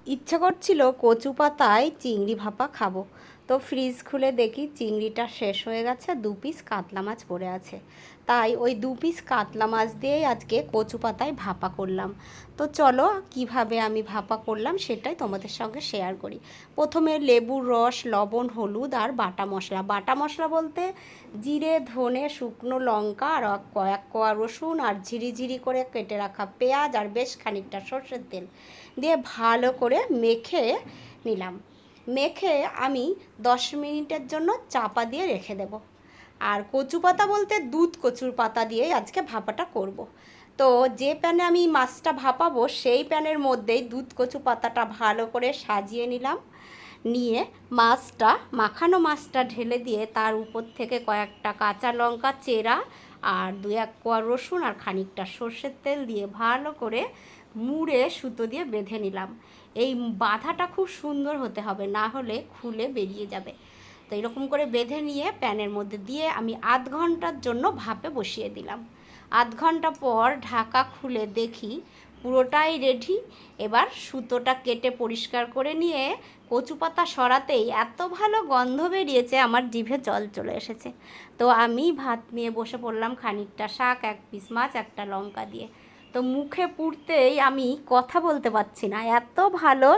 ইচ্ছা করছিল কচু পাতায় চিংড়ি ভাপা খাবো। তো ফ্রিজ খুলে দেখি চিংড়িটা শেষ হয়ে গেছে, 2 পিস কাতলা মাছ পড়ে আছে। তাই ওই 2 পিস কাতলা মাছ দিয়েই আজকে কচু পাতায় ভাপা করলাম। তো চলো কিভাবে আমি ভাপা করলাম সেটাই তোমাদের সঙ্গে শেয়ার করি। প্রথমে লেবুর রস, লবণ, হলুদ আর বাটা মশলা। বাটা মশলা বলতে জিরে, ধনে, শুকনো লঙ্কা আর কয়েক কোয়া রসুন আর ঝিরিঝিরি করে কেটে রাখা পেঁয়াজ আর বেশ খানিকটা সর্ষের তেল দিয়ে ভালো করে মেখে নিলাম। মেখে আমি 10 মিনিটের জন্য চাপা দিয়ে রেখে দেব। আর কচু পাতা বলতে দুধ কচুর পাতা দিয়েই আজকে ভাপাটা করব। তো যে প্যানে আমি মাছটা ভাপাবো সেই প্যানের মধ্যেই দুধ কচু পাতাটা ভালো করে সাজিয়ে নিলাম। নিয়ে মাখানো মাছটা ঢেলে দিয়ে তার উপর থেকে কয়েকটা কাঁচা লঙ্কা চেরা আর 2-1 কোয়া রসুন আর খানিকটা সর্ষের তেল দিয়ে ভালো করে মুড়ে সুতো দিয়ে বেঁধে নিলাম। এই বাঁধাটা খুব সুন্দর হতে হবে, না হলে খুলে বেরিয়ে যাবে। তো এরকম করে বেঁধে নিয়ে প্যানের মধ্যে দিয়ে আমি আধ ঘন্টার জন্য ভাপে বসিয়ে দিলাম। আধ ঘন্টা পর ঢাকা খুলে দেখি পুরোটাই রেডি। এবার সুতোটা কেটে পরিষ্কার করে নিয়ে কচু পাতা সরাতেই এত ভালো গন্ধ বেরিয়েছে, আমার জিভে জল চলে এসেছে। তো আমি ভাত নিয়ে বসে পড়লাম, খানিকটা শাক, 1 পিস মাছ, একটা লঙ্কা দিয়ে। তো মুখে পুড়তেই আমি কথা বলতে পারছি না, এত ভালো